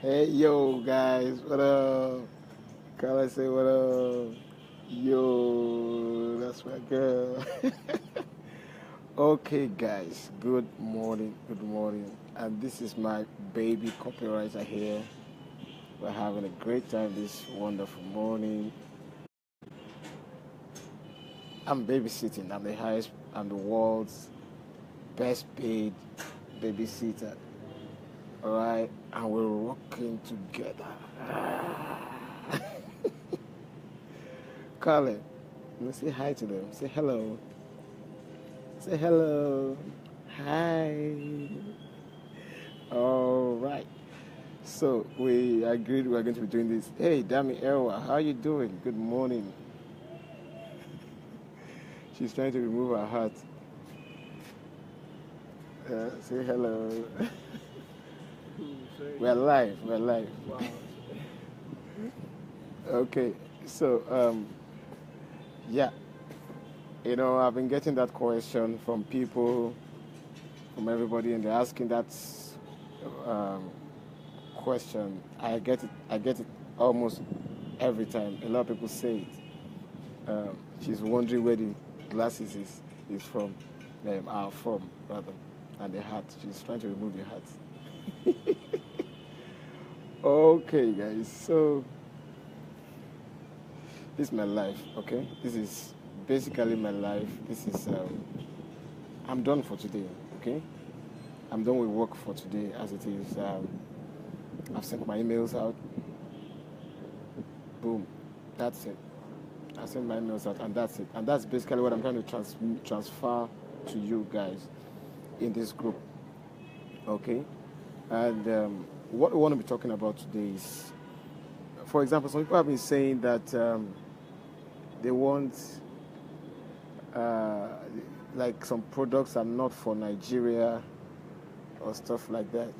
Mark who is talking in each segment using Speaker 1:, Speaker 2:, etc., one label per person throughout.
Speaker 1: Hey yo guys, what up? Can I say what up? Yo, that's my girl. Okay guys, good morning. And this is my baby copywriter here. We're having a great time this wonderful morning. I'm babysitting. I'm the world's best paid babysitter. Alright, and we're working together. Colin, say hi to them. Say hello. Say hello. Hi. All right. So we agreed we are going to be doing this. Hey, Dami Erwa, how you doing? Good morning. She's trying to remove her hat. Say hello. We're live. We're live. Wow. Okay. So yeah. I've been getting that question from people, from everybody, and they're asking that question. I get it almost every time. A lot of people say it. She's wondering where the glasses is from, are from rather, and the hat. She's trying to remove the hat. Okay, guys. So this is my life. Okay, this is basically my life. This is I'm done for today. Okay, I'm done with work for today as it is. I've sent my emails out. Boom, that's it. I sent my emails out, and that's it. And that's basically what I'm trying to transfer to you guys in this group. Okay, and what we want to be talking about today is, for example, some people have been saying that they want like some products are not for Nigeria or stuff like that.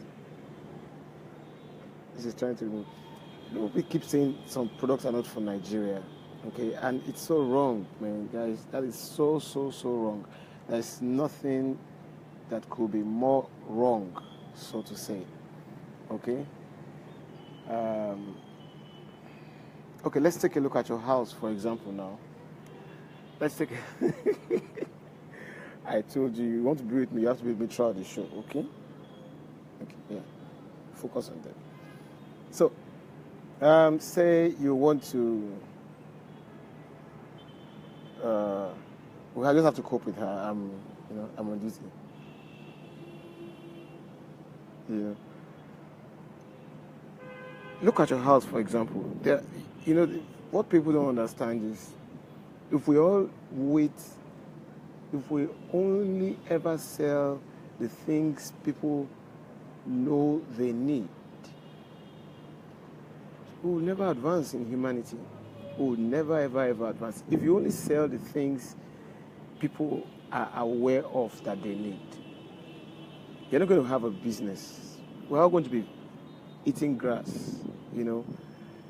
Speaker 1: This is trying to remove. We keep saying some products are not for Nigeria, okay? And it's so wrong, man, guys. That is so wrong. There's nothing that could be more wrong, so to say, okay? Okay, let's take a look at your house, for example, now. Let's take I told you, you want to be with me, you have to be with me throughout the show, okay? Okay, yeah. Focus on that. So, say you want to, I just have to cope with her. I'm on duty. Yeah. Look at your house, for example. What people don't understand is, if we only ever sell the things people know they need, we will never advance in humanity. We will never, ever advance. If you only sell the things people are aware of that they need, you're not going to have a business. We're all going to be eating grass,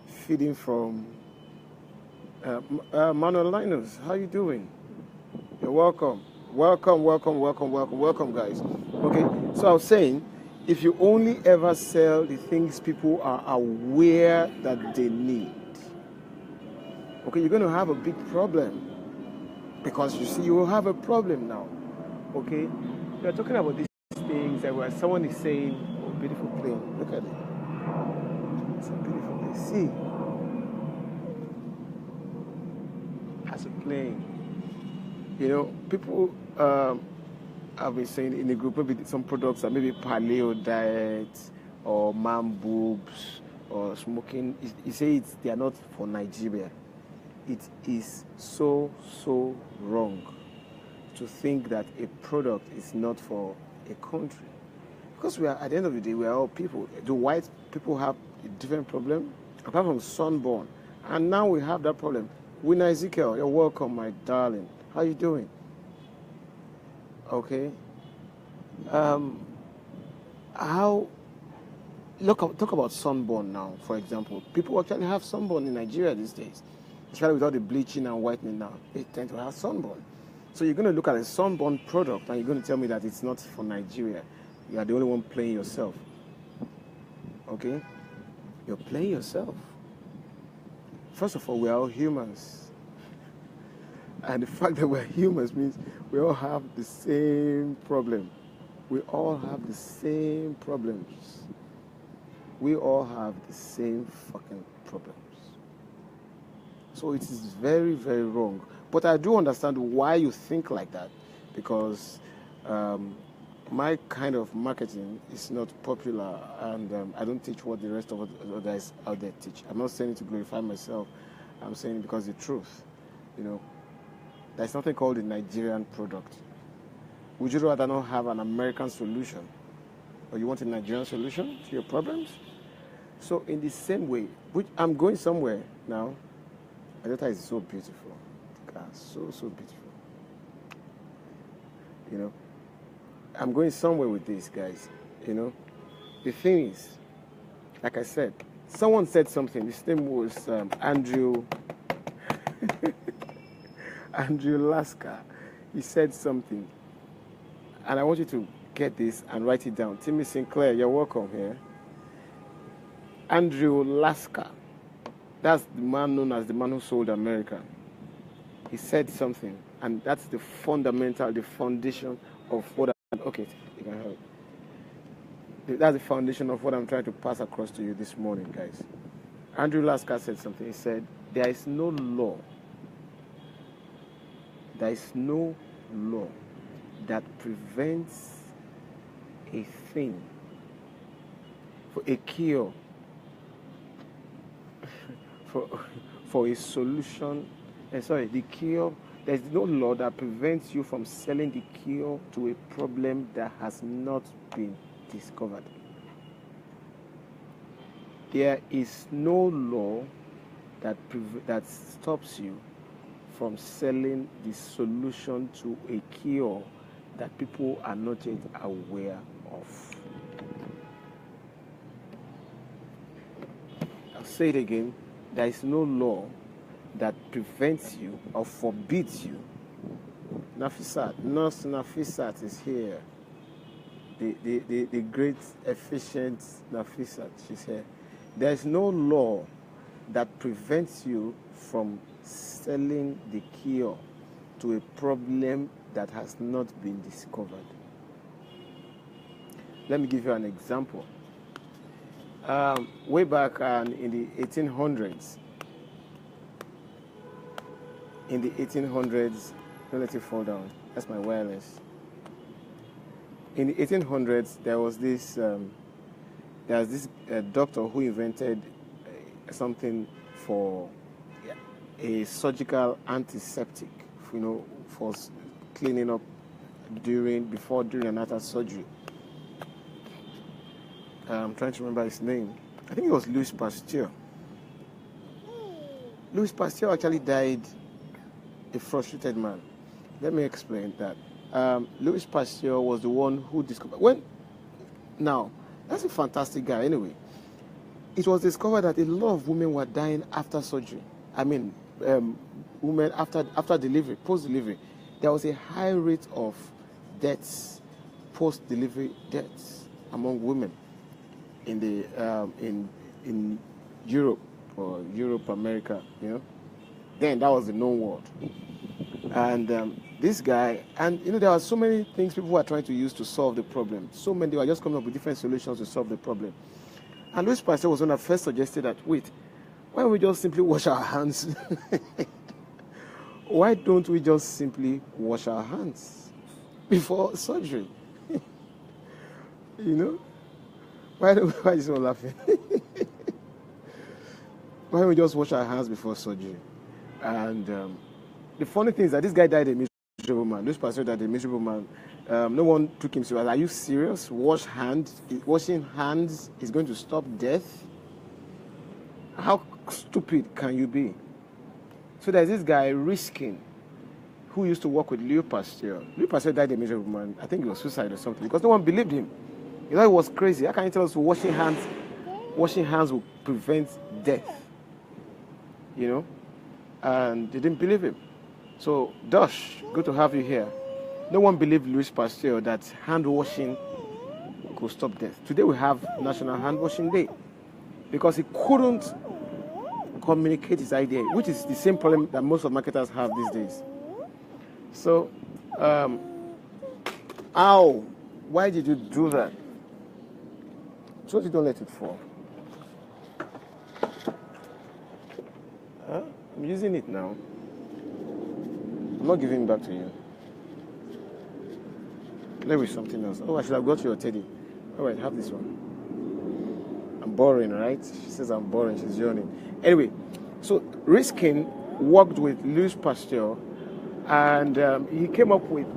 Speaker 1: feeding from... Manuel Linus, how you doing? You're welcome. Welcome, guys. Okay, so I was saying, if you only ever sell the things people are aware that they need, okay, you're going to have a big problem. Because you see, you will have a problem now. Okay? We are talking about these things that where someone is saying, oh, beautiful plane. Look at it. It's a beautiful plane. See? As a plane. People have been saying in the group, maybe some products are maybe paleo diet or man boobs or smoking. You say they are not for Nigeria. It is so wrong to think that a product is not for a country. Because at the end of the day, we are all people. Do white people have a different problem? Apart from sunburn. And now we have that problem. Winner Ezekiel, you're welcome, my darling. How you doing? Okay. Talk about sunburn now, for example. People actually have sunburn in Nigeria these days. Especially with all the bleaching and whitening now. They tend to have sunburn. So you're going to look at a sunburn product and you're going to tell me that it's not for Nigeria. You are the only one playing yourself. Okay? You're playing yourself. First of all, we are all humans. And the fact that we're humans means we all have the same problem. We all have the same problems. We all have the same fucking problems. So it is very, very wrong. But I do understand why you think like that, because my kind of marketing is not popular, and I don't teach what the rest of the guys out there teach. I'm not saying it to glorify myself. I'm saying it because the truth, there's nothing called a Nigerian product. Would you rather not have an American solution, or you want a Nigerian solution to your problems? So in the same way, which I'm going somewhere now. My daughter is so beautiful. So beautiful. I'm going somewhere with this, guys. The thing is, like I said, someone said something. His name was Andrew Lasker. He said something, and I want you to get this and write it down. Timmy Sinclair, you're welcome here. Andrew Lasker. That's the man known as the man who sold America. He said something, and that's the foundation of what okay, you can help. That's the foundation of what I'm trying to pass across to you this morning, guys. Andrew Lasker said something. He said, there is no law that prevents a thing for a cure for a solution. The cure. There's no law that prevents you from selling the cure to a problem that has not been discovered. There is no law that stops you from selling the solution to a cure that people are not yet aware of. I'll say it again. There is no law that prevents you or forbids you. Nafisat, Nurse Nafisat is here. The great, efficient Nafisat, she's here. There is no law that prevents you from selling the cure to a problem that has not been discovered. Let me give you an example. Way back in the 1800s, don't let it fall down. That's my wireless. In the 1800s, there was this doctor who invented something for a surgical antiseptic, for cleaning up before, during, and after surgery. I'm trying to remember his name. I think it was Louis Pasteur. Louis Pasteur actually died a frustrated man. Let me explain that. Louis Pasteur was the one who discovered. Now, that's a fantastic guy anyway. It was discovered that a lot of women were dying after surgery. I mean, women after delivery, post-delivery. There was a high rate of deaths, post-delivery deaths among women in the in Europe or Europe, America, Then that was the known world. And this guy, and there are so many things people were trying to use to solve the problem. So many, they were just coming up with different solutions to solve the problem. And Louis Pasteur was one that first suggested that, wait, why don't we just simply wash our hands? Why don't we just simply wash our hands before surgery? Why is he laughing? Why don't we just wash our hands before surgery? And the funny thing is that this guy died a miserable man. This pastor died a miserable man. No one took him serious. Are you serious? Washing hands is going to stop death? How stupid can you be? So there's this guy, Riskin, who used to work with Louis Pasteur. Louis Pasteur died a miserable man. I think it was suicide or something, because no one believed him. He was crazy. How can you tell us washing hands will prevent death? And they didn't believe him. So, Dosh, good to have you here. No one believed Louis Pasteur that hand washing could stop death. Today we have National Hand Washing Day. because he couldn't communicate his idea, which is the same problem that most of marketers have these days. So, why did you do that? So you don't let it fall. I'm using it now. I'm not giving it back to you. Play with something else. Oh, I should have got your teddy. All right, have this one. I'm boring, right? She says I'm boring. She's yawning. Anyway, so Riskin worked with Louis Pasteur, and he came up with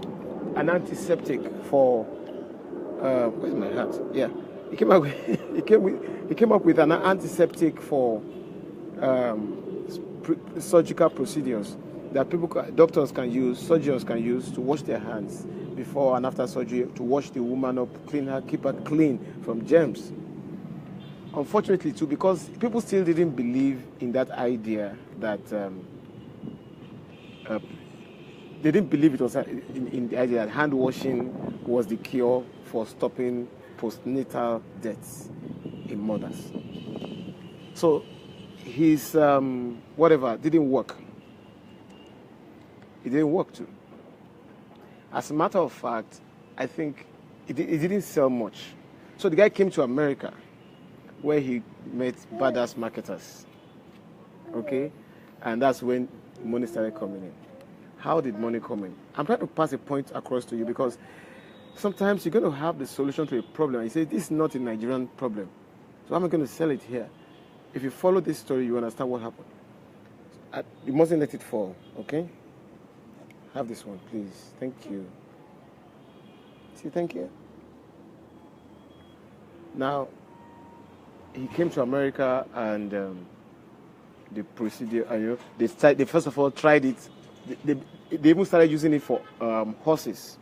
Speaker 1: an antiseptic for. Where's my hat? Yeah, he came up with an antiseptic for surgical procedures that doctors can use, surgeons can use to wash their hands before and after surgery, to wash the woman up, clean her, keep her clean from germs. Unfortunately, too, because people still didn't believe in that idea that they didn't believe it was in the idea that hand washing was the cure for stopping postnatal deaths in mothers. So his whatever didn't work. It didn't work too. As a matter of fact, I think it didn't sell much. So the guy came to America, where he met badass marketers. Okay? And that's when money started coming in. How did money come in? I'm trying to pass a point across to you because sometimes you're going to have the solution to a problem. And you say, this is not a Nigerian problem. So I'm going to sell it here. If you follow this story, you understand what happened. You mustn't let it fall, okay? Have this one, please. Thank you. See, thank you. Now, he came to America and the procedure, they first of all tried it. They even started using it for horses.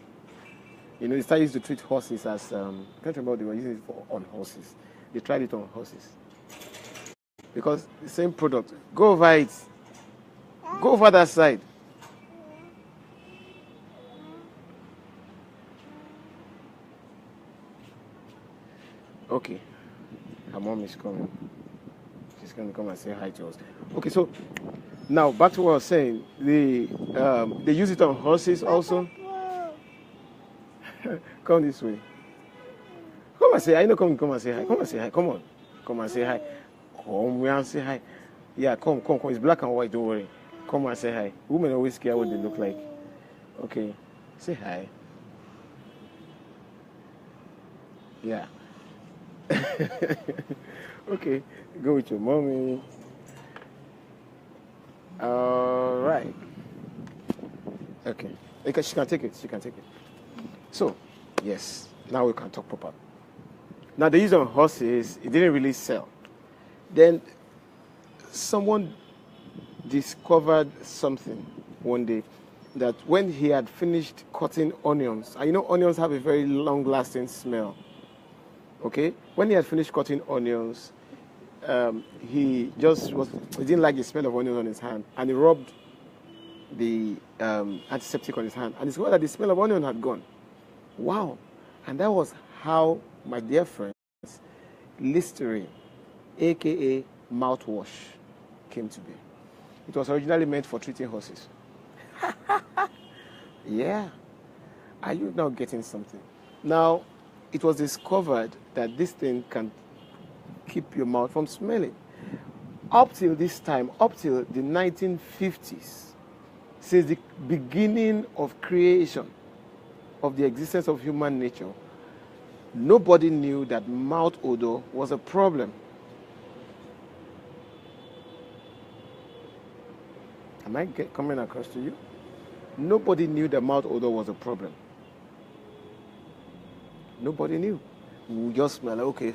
Speaker 1: They started to treat horses as, I can't remember, they were using it on horses. They tried it on horses. Because the same product. Go over it. Go over that side. Okay. Her mom is coming. She's going to come and say hi to us. Okay, so now back to what I was saying. They use it on horses also. Come this way. Come and say hi. Come and say hi. Come and say hi. Come on. Come and say hi. Come and say hi. Yeah, come. It's black and white, don't worry. Come and say hi. Women always care what they look like. Okay. Say hi. Yeah. Okay, go with your mommy. All right. Okay, she can take it. So, yes, now we can talk proper. Now, the use on horses, it didn't really sell. Then, someone discovered something one day, that when he had finished cutting onions, and onions have a very long-lasting smell. Okay, when he had finished cutting onions, he didn't like the smell of onions on his hand, and he rubbed the antiseptic on his hand, and he saw that the smell of onion had gone. Wow! And that was how, my dear friends, Listerine, aka mouthwash, came to be. It was originally meant for treating horses. Yeah. Are you now getting something? Now, it was discovered that this thing can keep your mouth from smelling. Up till this time, up till the 1950s, since the beginning of creation of the existence of human nature, nobody knew that mouth odor was a problem. Am I coming across to you? Nobody knew that mouth odor was a problem. Nobody knew. We just smell like, okay,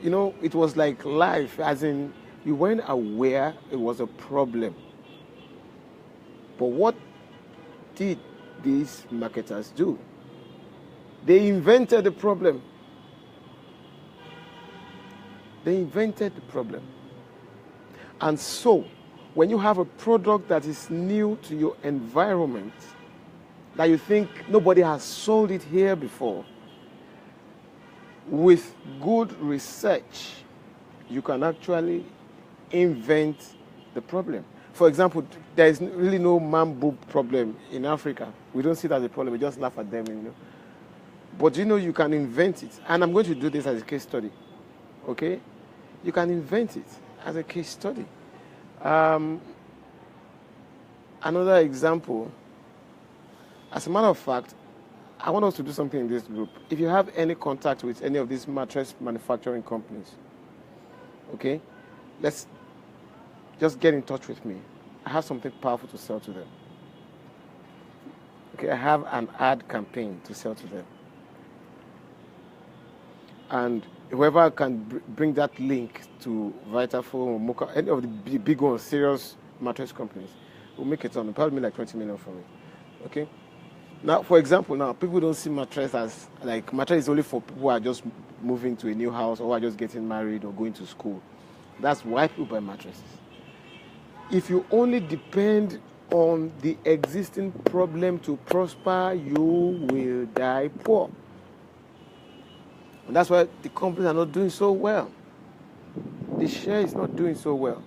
Speaker 1: it was like life, as in you weren't aware it was a problem. But what did these marketers do? They invented the problem. And so, when you have a product that is new to your environment, that you think nobody has sold it here before, with good research, you can actually invent the problem. For example, there is really no man boob problem in Africa. We don't see it as a problem. We just laugh at them, But you can invent it. And I'm going to do this as a case study. Okay? You can invent it as a case study. Another example, as a matter of fact, I want us to do something in this group. If you have any contact with any of these mattress manufacturing companies, okay, let's just get in touch with me. I have something powerful to sell to them. Okay, I have an ad campaign to sell to them. And whoever can bring that link to Vitafoam or Mocha, any of the big ones, serious mattress companies, will make it on. Probably like 20 million from it. Okay? Now, for example, people don't see mattress as, like, mattress is only for people who are just moving to a new house or are just getting married or going to school. That's why people buy mattresses. If you only depend on the existing problem to prosper, you will die poor. And that's why the companies are not doing so well. The share is not doing so well.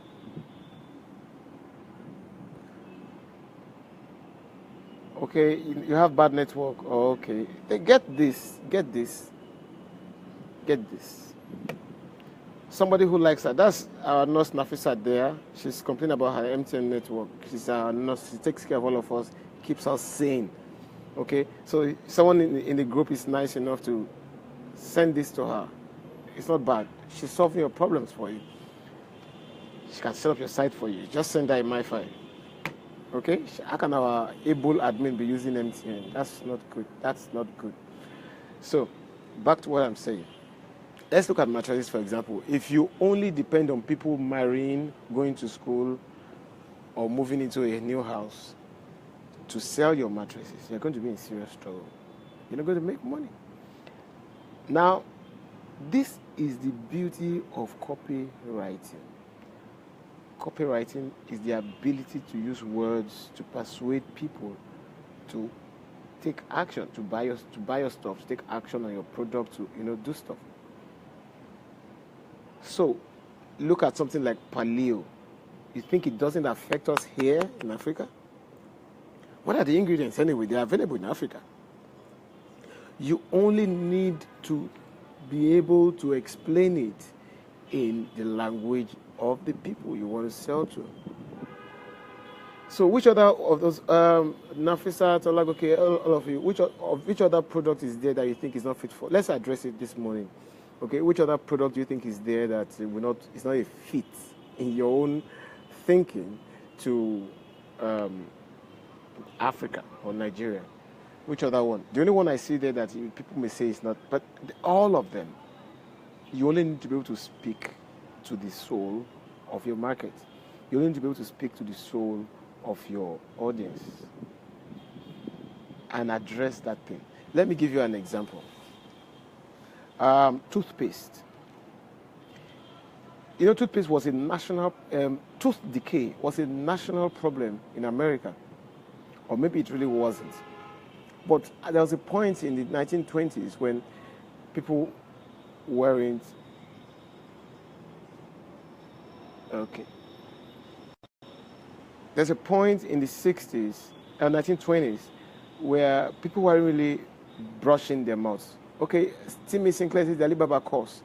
Speaker 1: Okay, you have bad network. Oh, okay, get this. Somebody who likes her. That's our nurse Nafisa there. She's complaining about her MTN network. She's our nurse. She takes care of all of us, keeps us sane. Okay, so someone in the group is nice enough to send this to her. It's not bad. She's solving your problems for you. She can set up your site for you. Just send her a MiFi. Okay? How can our able admin be using MTN? That's not good. That's not good. So, back to what I'm saying. Let's look at mattresses, for example. If you only depend on people marrying, going to school, or moving into a new house to sell your mattresses, you're going to be in serious trouble. You're not going to make money. Now, this is the beauty of copywriting. Copywriting is the ability to use words to persuade people to take action, to buy your stuff, to take action on your product, to do stuff. So, look at something like paleo. You think it doesn't affect us here in Africa? What are the ingredients anyway? They are available in Africa. You only need to be able to explain it in the language of the people you want to sell to. So which other of those, Nafisa, Tolagoke, all of you, which other product is there that you think is not fit for? Let's address it this morning. Okay, which other product do you think is there that it's not a fit in your own thinking to Africa or Nigeria? Which other one? The only one I see there that people may say is not, but all of them, you only need to be able to speak to the soul of your market. You only need to be able to speak to the soul of your audience and address that thing. Let me give you an example. Toothpaste. Toothpaste was a national, tooth decay was a national problem in America. Or maybe it really wasn't. But there was a point in the 1920s when people weren't. Okay. There's a point in the 60s and 1920s where people weren't really brushing their mouths. Okay, Timmy Sinclair says the Alibaba course.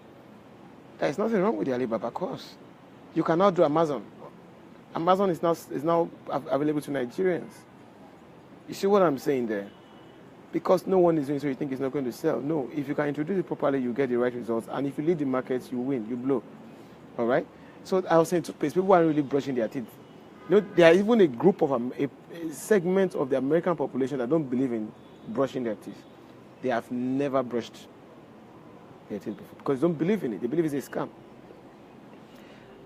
Speaker 1: There is nothing wrong with the Alibaba course. You can now do Amazon. Amazon is now available to Nigerians. You see what I'm saying there? Because no one is doing so, you think it's not going to sell. No, if you can introduce it properly, you get the right results. And if you lead the markets, you win, you blow. All right? So I was saying toothpaste, people aren't really brushing their teeth. There is even a group of a segment of the American population that don't believe in brushing their teeth. They have never brushed their teeth before because they don't believe in it. They believe it's a scam.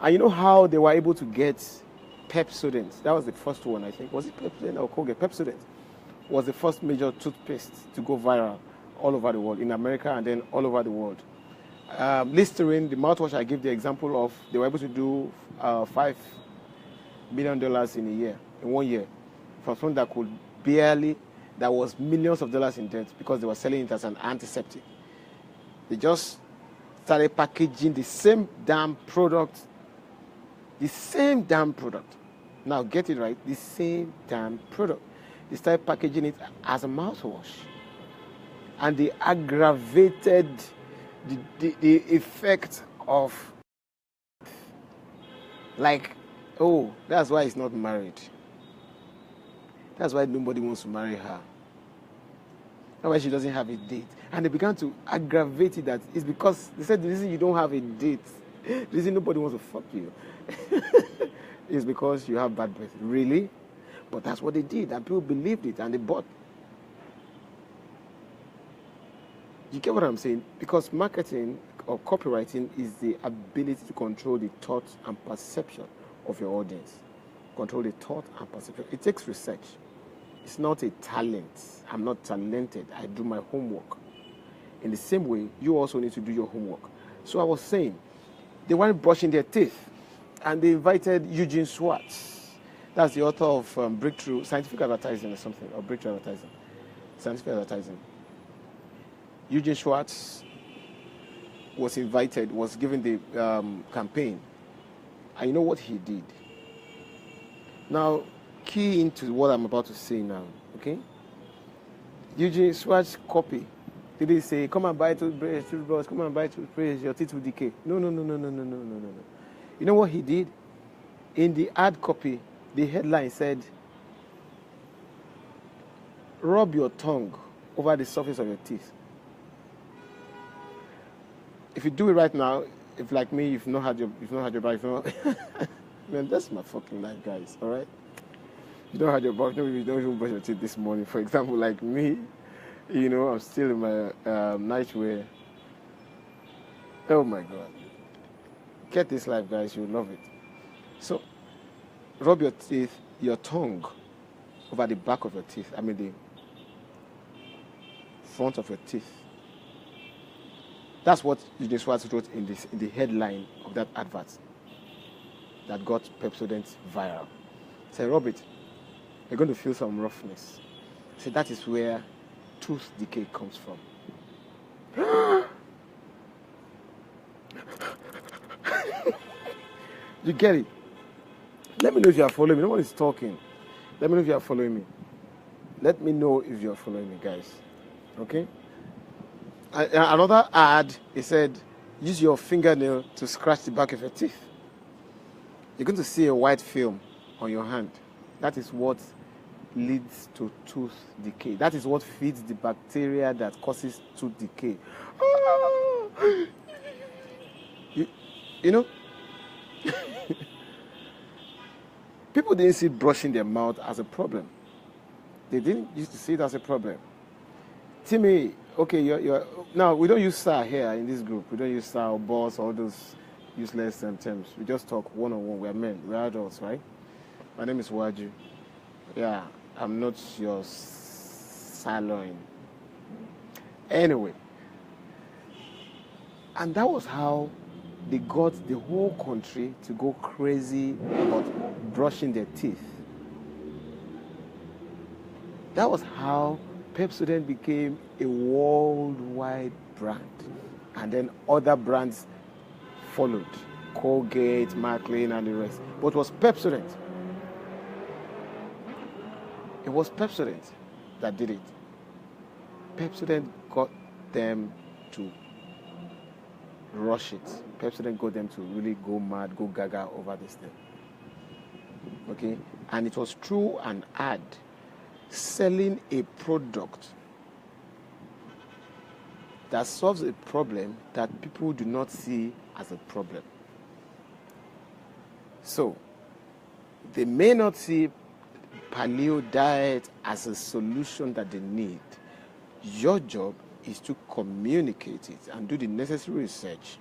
Speaker 1: And you know how they were able to get Pepsodent? That was the first one, I think. Was it Pepsodent or Colgate? Pepsodent was the first major toothpaste to go viral all over the world, in America and then all over the world. Listerine, the mouthwash I gave the example of, they were able to do $5 million in a year, in 1 year, from someone that was millions of dollars in debt because they were selling it as an antiseptic. They just started packaging the same damn product. The same damn product. Now get it right. The same damn product. They started packaging it as a mouthwash. And they aggravated the effect of, like, oh, that's why he's not married. That's why nobody wants to marry her. That's why she doesn't have a date. And they began to aggravate it, that it's because they said the reason you don't have a date, the reason nobody wants to fuck you is because you have bad breath. Really? But that's what they did, and people believed it, and they bought. You get what I'm saying? Because marketing or copywriting is the ability to control the thoughts and perception of your audience. Control the thought and perception. It takes research. It's not a talent. I'm not talented. I do my homework. In the same way, you also need to do your homework. So I was saying, they weren't brushing their teeth, and they invited Eugene Schwartz. That's the author of Breakthrough Scientific Advertising or something, or Breakthrough Advertising, Scientific Advertising. Eugene Schwartz was invited, was given the campaign, and you know what he did? Now, key into what I'm about to say now, okay? Eugene Schwartz copy. Did he say, come and buy toothbrush, come and buy toothbrush, your teeth will decay? No. You know what he did? In the ad copy, the headline said, rub your tongue over the surface of your teeth. If you do it right now, if like me, you've not had your bath, man, that's my fucking life, guys, all right? You don't have your bath, maybe you don't even brush your teeth this morning. For example, like me, you know, I'm still in my nightwear. Oh my God. Get this life, guys, you'll love it. So, rub your teeth, your tongue over the back of your teeth. I mean the front of your teeth. That's what Eugene Schwartz wrote in the headline of that advert that got Pepsodent viral. Say, rub it. You're going to feel some roughness. So that is where tooth decay comes from. You get it? Let me know if you are following me. No one is talking. Let me know if you are following me. Let me know if you are following me, guys. Okay? Another ad, it said, use your fingernail to scratch the back of your teeth. You're going to see a white film on your hand. That is what leads to tooth decay. That is what feeds the bacteria that causes tooth decay. You know? People didn't see brushing their mouth as a problem. They didn't used to see it as a problem. Timmy, okay, you're now we don't use sir here in this group. We don't use sir or boss or all those useless terms. We just talk one-on-one. We're men, we're adults, right? My name is Waju. Yeah, I'm not your sirloin. Anyway, and that was how they got the whole country to go crazy about brushing their teeth. That was how Pepsodent became a worldwide brand. And then other brands followed. Colgate, Maclean, and the rest. But it was Pepsodent. It was Pepsodent that did it. Pepsodent got them to rush it. Pepsodent got them to really go mad, go gaga over this thing. Okay? And it was through an ad selling a product that solves a problem that people do not see as a problem. So, they may not see paleo diet as a solution that they need. Your job is to communicate it and do the necessary research.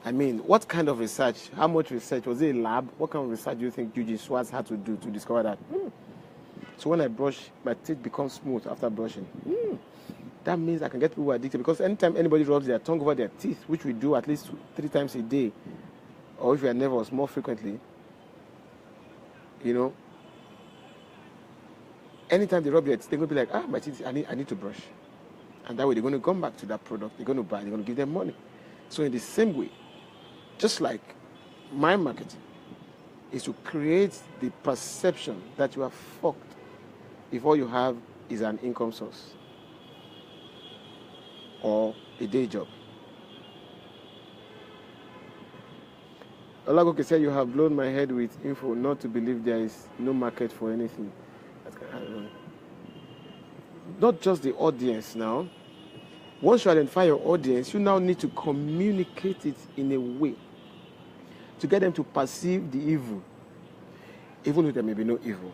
Speaker 1: I mean, what kind of research? How much research? Was it a lab? What kind of research do you think Eugene Schwartz had to do to discover that? So when I brush, my teeth become smooth after brushing. That means I can get people addicted, because anytime anybody rubs their tongue over their teeth, which we do at least 3 times a day, or if we are nervous, more frequently, you know, anytime they rub their teeth, they're going to be like, my teeth, I need to brush. And that way they're going to come back to that product, they're going to buy, they're going to give them money. So in the same way, just like my marketing is to create the perception that you are fucked if all you have is an income source or a day job. Olagoke said, you have blown my head with info not to believe there is no market for anything. Not just the audience now. Once you identify your audience, you now need to communicate it in a way to get them to perceive the evil, even if there may be no evil.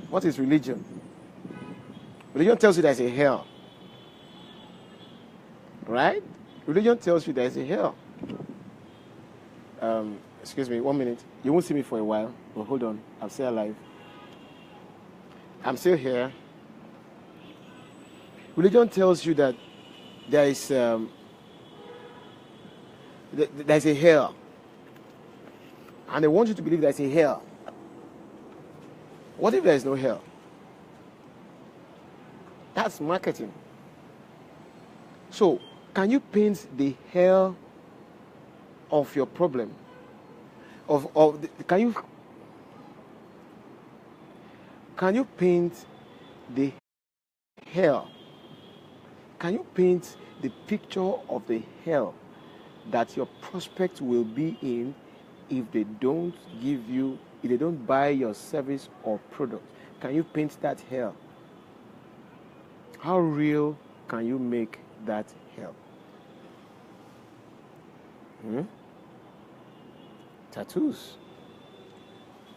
Speaker 1: What is religion? Religion tells you there's a hell. Right? Religion tells you there's a hell. Excuse me, 1 minute. You won't see me for a while, but hold on. I'm still alive. I'm still here. Religion tells you that there is there's a hell, and they want you to believe there's a hell. What if there is no hell? That's marketing. So, can you paint the hell of your problem? Can you paint the hell? Can you paint the picture of the hell that your prospect will be in if they don't buy your service or product? Can you paint that hell? How real can you make that hell? Tattoos.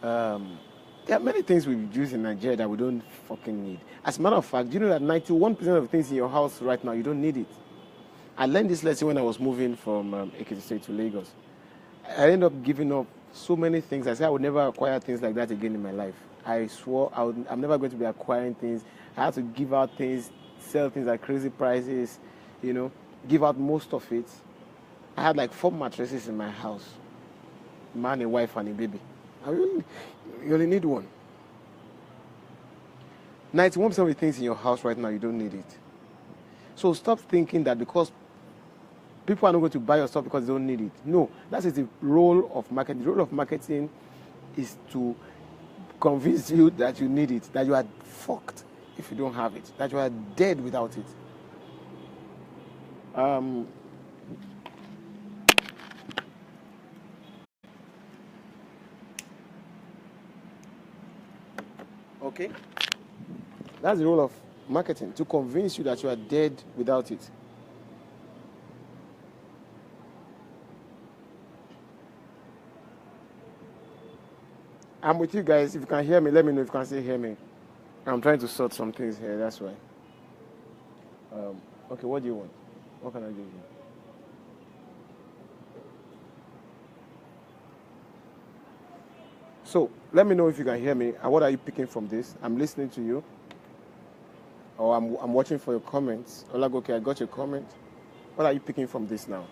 Speaker 1: There are many things we use in Nigeria that we don't fucking need. As a matter of fact, do you know that 91% of the things in your house right now, you don't need it? I learned this lesson when I was moving from Ekiti State to Lagos. I ended up giving up so many things. I said I would never acquire things like that again in my life. I swore I'm never going to be acquiring things. I had to give out things, sell things at crazy prices, give out most of it. I had like 4 mattresses in my house. Man, a wife, and a baby. You only need one. 91% of the things in your house right now, you don't need it. So stop thinking that because people are not going to buy your stuff because they don't need it. No, that is the role of marketing. The role of marketing is to convince you that you need it, that you are fucked if you don't have it, that you are dead without it. Okay? That's the role of marketing, to convince you that you are dead without it. I'm with you guys. If you can hear me, let me know if you can still hear me. I'm trying to sort some things here, that's why. Okay, what do you want? What can I give you? So, let me know if you can hear me. And what are you picking from this? I'm listening to you. Or I'm watching for your comments. Olagoke, I got your comment. What are you picking from this now?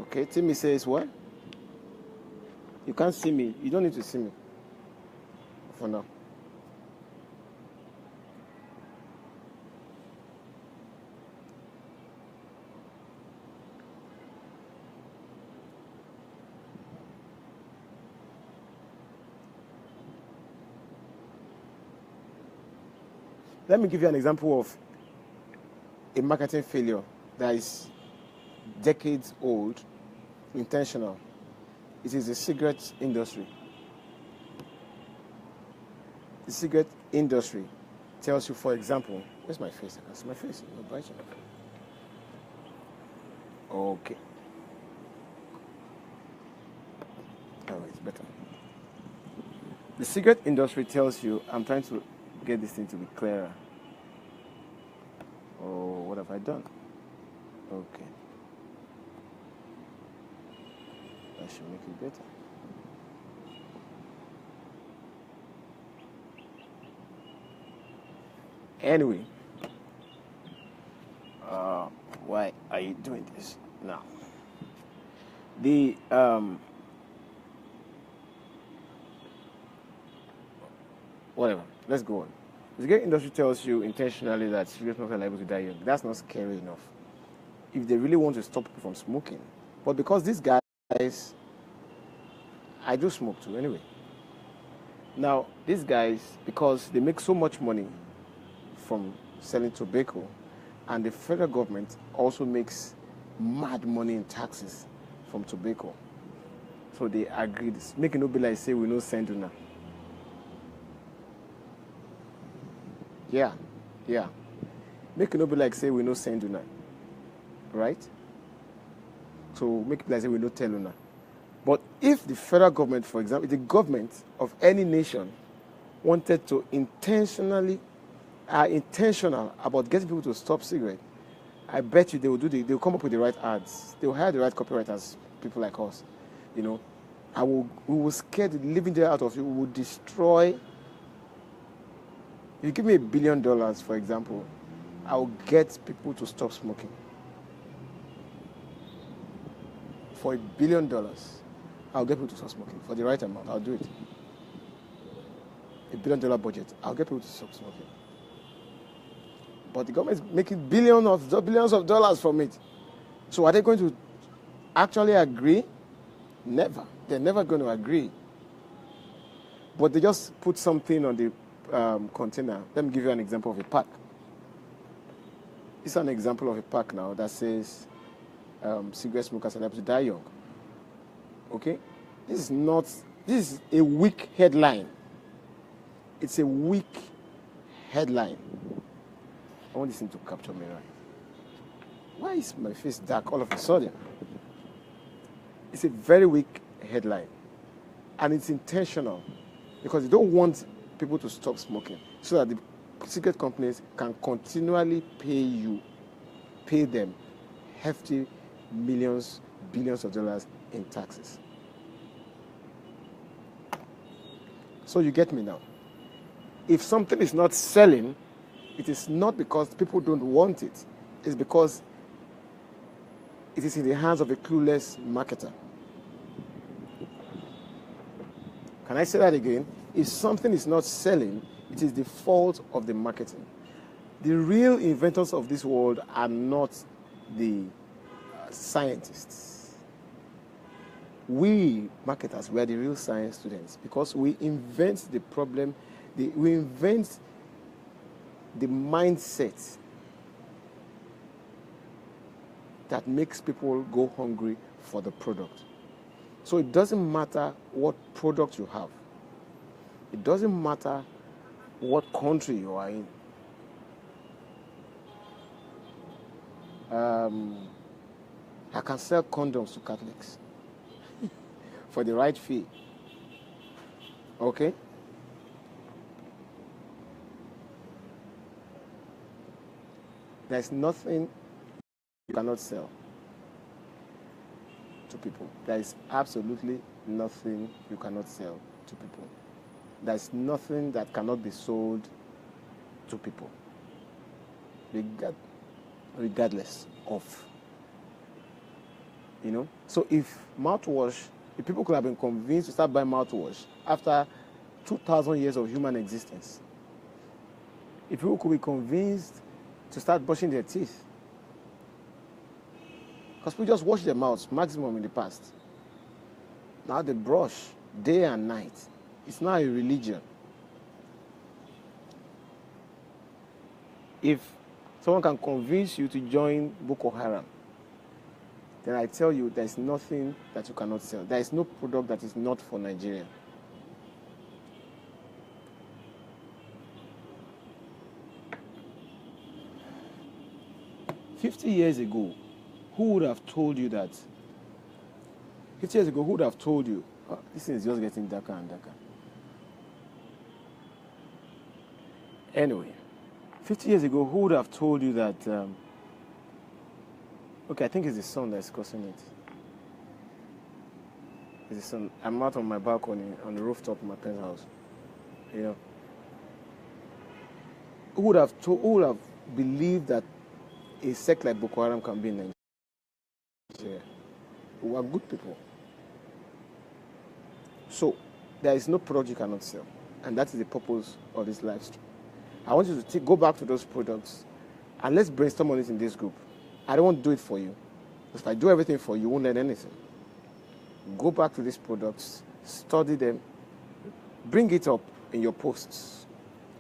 Speaker 1: Okay, Timmy says what? You can't see me. You don't need to see me. For now. Let me give you an example of a marketing failure that is decades old, intentional. It is the cigarette industry. The cigarette industry tells you, for example, where's my face? I can see my face. No, bright. Okay. Oh, it's better. The cigarette industry tells you, I'm trying to get this thing to be clearer. Oh, what have I done? Okay. That should make it better. Anyway, why are you doing this now? The whatever. Let's go on. The cigarette industry tells you intentionally that cigarette smokers are liable to die young. That's not scary enough. If they really want to stop people from smoking, but because these guys, I do smoke too anyway. Now these guys, because they make so much money from selling tobacco, and the federal government also makes mad money in taxes from tobacco. So they agreed. Make it no be like say we no send una. Yeah. Make it no be like say we no send una. Right? So make it like say we no tell una. But if the federal government, for example, if the government of any nation wanted to are intentional about getting people to stop cigarette, I bet you they'll come up with the right ads. They'll hire the right copywriters, people like us. You know, we will scare the living daylight out of you. We will destroy. If you give me $1 billion, for example, I will get people to stop smoking. For $1 billion, I'll get people to stop smoking. For the right amount, I'll do it. $1 billion budget, I'll get people to stop smoking. But the government is making billions of dollars from it. So are they going to actually agree? Never. They're never going to agree. But they just put something on the container. Let me give you an example of a pack. This is an example of a pack now that says cigarette smokers are liable to die young. Okay? This is a weak headline. It's a weak headline. I want this thing to capture me right. Why is my face dark all of a sudden? It's a very weak headline. And it's intentional because they don't want people to stop smoking so that the cigarette companies can continually pay them hefty millions, billions of dollars in taxes. So you get me now. If something is not selling, it is not because people don't want it. It's because it is in the hands of a clueless marketer. Can I say that again? If something is not selling, it is the fault of the marketing. The real inventors of this world are not the scientists. We marketers, we are the real science students because we invent the problem, we invent the mindset that makes people go hungry for the product. So it doesn't matter what product you have. It doesn't matter what country you are in. I can sell condoms to Catholics for the right fee. Okay? There's nothing you cannot sell to people. There is absolutely nothing you cannot sell to people. There's nothing that cannot be sold to people, regardless of, So if people could have been convinced to start buying mouthwash after 2,000 years of human existence, if people could be convinced to start brushing their teeth, because people just wash their mouths maximum in the past. Now they brush day and night. It's not a religion. If someone can convince you to join Boko Haram, then I tell you there's nothing that you cannot sell. There is no product that is not for Nigeria. "50 years ago, who would have told you that?" 50 years ago, who would have told you? Oh, this thing is just getting darker and darker. Anyway, 50 years ago, who would have told you that? Okay, I think it's the sun that's causing it. It's the sun. I'm out on my balcony on the rooftop of my penthouse. Who would have believed that a sect like Boko Haram can be in Nigeria? We are good people. So there is no product you cannot sell. And that is the purpose of this live stream. I want you to go back to those products and let's brainstorm on it in this group. I don't want to do it for you. If I do everything for you, you won't learn anything. Go back to these products, study them, bring it up in your posts,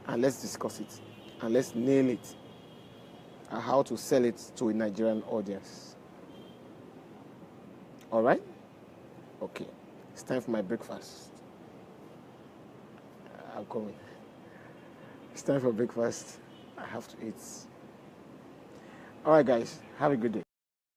Speaker 1: and let's discuss it. And let's nail it. And how to sell it to a Nigerian audience. All right? Okay. It's time for my breakfast. I'm coming. It's time for breakfast. I have to eat. All right, guys. Have a good day.